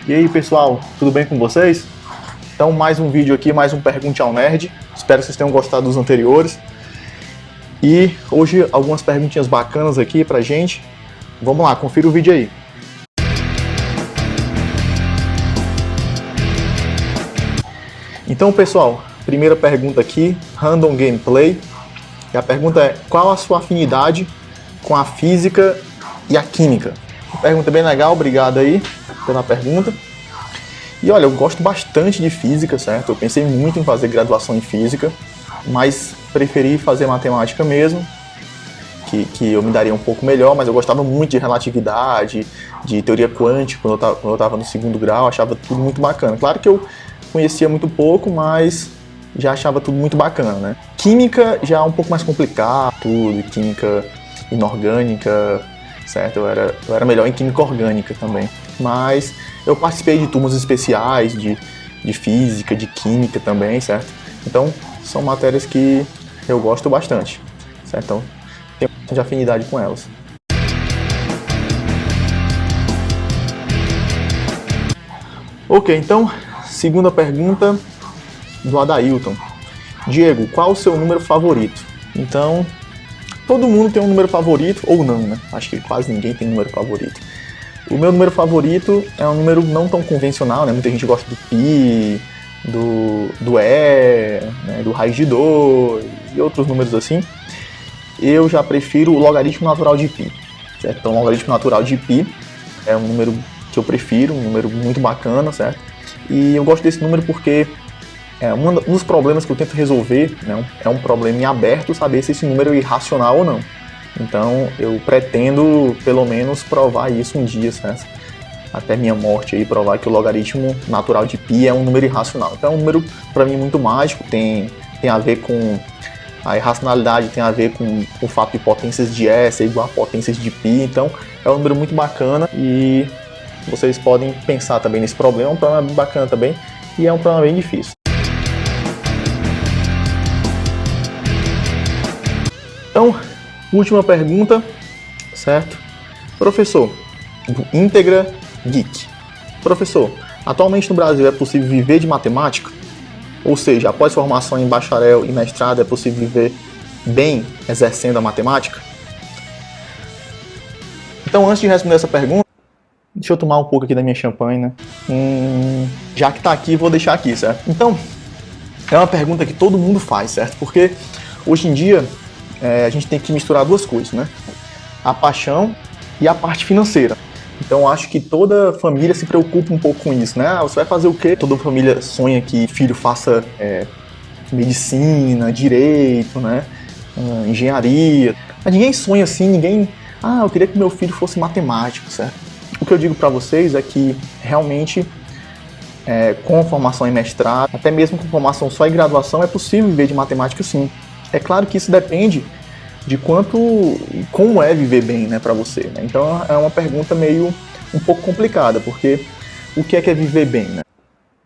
E aí pessoal, tudo bem com vocês? Então mais um vídeo aqui, mais um Pergunte ao Nerd. Espero que vocês tenham gostado dos anteriores. E hoje algumas perguntinhas bacanas aqui pra gente. Vamos lá, confira o vídeo aí. Então pessoal, primeira pergunta aqui, Random Gameplay. E a pergunta é, qual a sua afinidade com a física e a química? Pergunta bem legal, obrigado aí pela pergunta. E olha, eu gosto bastante de física, certo? Eu pensei muito em fazer graduação em física, mas preferi fazer matemática mesmo, que eu me daria um pouco melhor, mas eu gostava muito de relatividade, de teoria quântica, quando eu estava no segundo grau, achava tudo muito bacana. Claro que eu conhecia muito pouco, mas já achava tudo muito bacana, né? Química já é um pouco mais complicado, tudo, química inorgânica, certo? Eu era melhor em química orgânica também. Mas eu participei de turmas especiais de física, de química também, certo? Então, são matérias que eu gosto bastante, certo? Então, tenho bastante afinidade com elas. Ok, então, segunda pergunta do Adailton. Diego, qual o seu número favorito? Então, todo mundo tem um número favorito, ou não, né? Acho que quase ninguém tem um número favorito. O meu número favorito é um número não tão convencional, né? Muita gente gosta do pi, do e, né? Do raiz de 2 e outros números assim. Eu já prefiro o logaritmo natural de pi, certo? Então, o logaritmo natural de pi é um número que eu prefiro, um número muito bacana, certo? E eu gosto desse número porque um dos problemas que eu tento resolver, né, é um problema em aberto, saber se esse número é irracional ou não. Então eu pretendo pelo menos provar isso um dia, certo? Até minha morte aí, provar que o logaritmo natural de π é um número irracional. Então é um número para mim muito mágico, tem a ver com a irracionalidade, tem a ver com o fato de potências de E ser igual a potências de π, então é um número muito bacana e vocês podem pensar também nesse problema, é um problema bem bacana também e é um problema bem difícil. Então, última pergunta, certo? Professor, do Integra Geek. Professor, atualmente no Brasil é possível viver de matemática? Ou seja, após formação em bacharel e mestrado é possível viver bem exercendo a matemática? Então, antes de responder essa pergunta, deixa eu tomar um pouco aqui da minha champanhe, né? Já que tá aqui, vou deixar aqui, certo? Então, é uma pergunta que todo mundo faz, certo? Porque hoje em dia a gente tem que misturar duas coisas, né? A paixão e a parte financeira. Então acho que toda família se preocupa um pouco com isso, né? Você vai fazer o quê? Toda família sonha que filho faça medicina, direito, né? Engenharia. Mas ninguém sonha assim, ninguém... eu queria que meu filho fosse matemático, certo? O que eu digo para vocês é que realmente com formação em mestrado, até mesmo com formação só em graduação, é possível viver de matemática sim. É claro que isso depende de como é viver bem, né, para você, né? Então é uma pergunta um pouco complicada, porque o que é viver bem, né?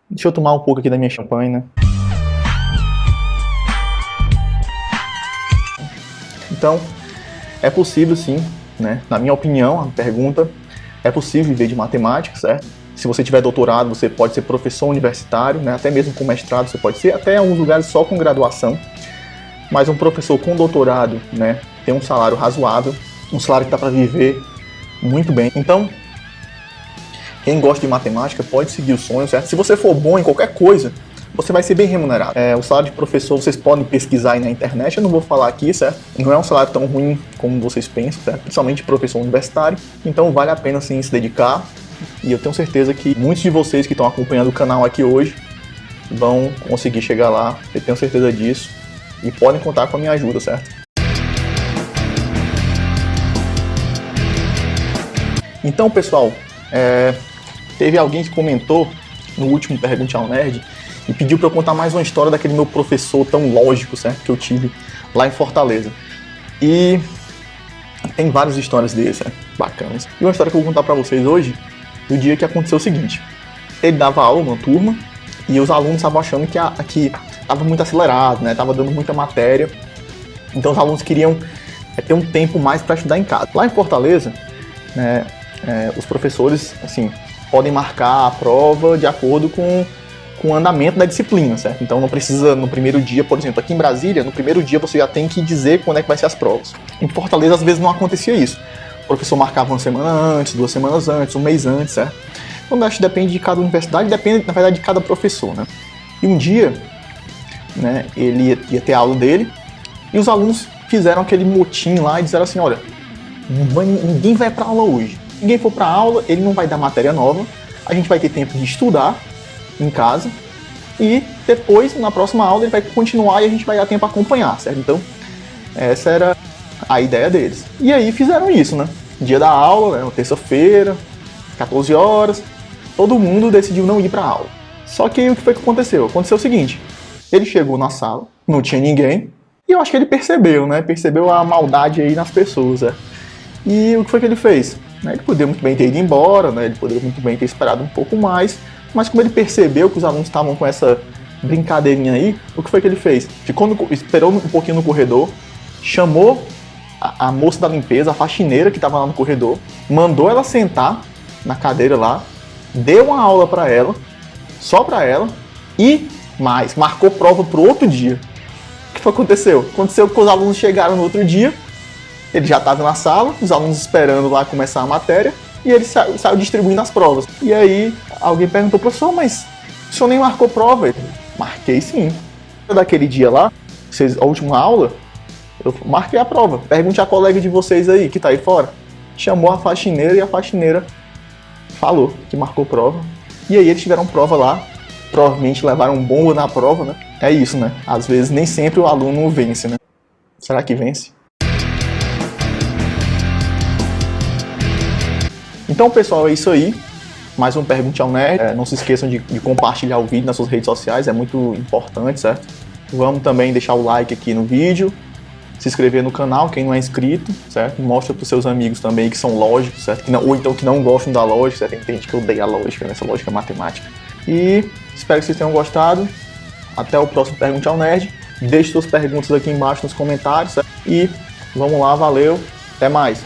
Deixa eu tomar um pouco aqui da minha champanhe, né? Então, é possível sim, né? Na minha opinião, a pergunta é possível viver de matemática, certo? Se você tiver doutorado, você pode ser professor universitário, né? Até mesmo com mestrado você pode ser, até em alguns lugares só com graduação. Mas um professor com doutorado, né, tem um salário razoável, um salário que dá para viver muito bem. Então, quem gosta de matemática pode seguir o sonho, certo? Se você for bom em qualquer coisa, você vai ser bem remunerado. O salário de professor, vocês podem pesquisar aí na internet, eu não vou falar aqui, certo? Não é um salário tão ruim como vocês pensam, certo? Principalmente professor universitário. Então, vale a pena, sim, se dedicar. E eu tenho certeza que muitos de vocês que estão acompanhando o canal aqui hoje vão conseguir chegar lá, eu tenho certeza disso. E podem contar com a minha ajuda, certo? Então, pessoal, teve alguém que comentou no último Pergunte ao Nerd e pediu para eu contar mais uma história daquele meu professor tão lógico, certo? Que eu tive lá em Fortaleza. E tem várias histórias dele, certo? Bacanas. E uma história que eu vou contar para vocês hoje, do dia que aconteceu o seguinte. Ele dava aula numa turma e os alunos estavam achando que estava muito acelerado, né? Tava dando muita matéria. Então os alunos queriam ter um tempo mais para estudar em casa. Lá em Fortaleza, né, os professores, assim, podem marcar a prova de acordo com o andamento da disciplina, certo? Então não precisa no primeiro dia, por exemplo, aqui em Brasília, no primeiro dia você já tem que dizer quando é que vai ser as provas. Em Fortaleza, às vezes, não acontecia isso. O professor marcava uma semana antes, 2 semanas antes, um mês antes, certo? Então acho que depende de cada universidade, depende, na verdade, de cada professor, né? E um dia, né, ele ia ter a aula dele, e os alunos fizeram aquele motim lá e disseram assim, olha, ninguém vai para aula hoje. Ninguém for para aula, ele não vai dar matéria nova, a gente vai ter tempo de estudar em casa, e depois, na próxima aula, ele vai continuar e a gente vai dar tempo a acompanhar, certo? Então, essa era a ideia deles. E aí fizeram isso, né? Dia da aula, né, terça-feira, 14 horas, todo mundo decidiu não ir para aula. Só que aí o que foi que aconteceu? Aconteceu o seguinte, ele chegou na sala, não tinha ninguém, e eu acho que ele percebeu, né? Percebeu a maldade aí nas pessoas, né? E o que foi que ele fez? Ele poderia muito bem ter ido embora, né? Ele poderia muito bem ter esperado um pouco mais, mas como ele percebeu que os alunos estavam com essa brincadeirinha aí, o que foi que ele fez? Esperou um pouquinho no corredor, chamou a moça da limpeza, a faxineira que estava lá no corredor, mandou ela sentar na cadeira lá, deu uma aula para ela, só para ela, e mais, marcou prova pro outro dia. O que foi que aconteceu? Aconteceu que os alunos chegaram no outro dia, ele já estava na sala, os alunos esperando lá começar a matéria, e ele saiu distribuindo as provas. E aí alguém perguntou, professor, mas o senhor nem marcou prova? Ele, marquei sim. Daquele dia lá, a última aula, eu marquei a prova. Pergunte a colega de vocês aí, que tá aí fora. Chamou a faxineira e a faxineira falou que marcou prova. E aí eles tiveram prova lá, provavelmente levaram um bomba na prova, né? É isso, né? Às vezes nem sempre o aluno vence, né? Será que vence? Então, pessoal, é isso aí. Mais um Pergunte ao Nerd. Não se esqueçam de compartilhar o vídeo nas suas redes sociais, é muito importante, certo? Vamos também deixar o like aqui no vídeo, se inscrever no canal, quem não é inscrito, certo? Mostra para os seus amigos também que são lógicos, certo? Ou então que não gostam da lógica, certo? Tem gente que odeia a lógica, né? Essa lógica matemática. E espero que vocês tenham gostado. Até o próximo Pergunte ao Nerd. Deixe suas perguntas aqui embaixo nos comentários, certo? E vamos lá, valeu, até mais!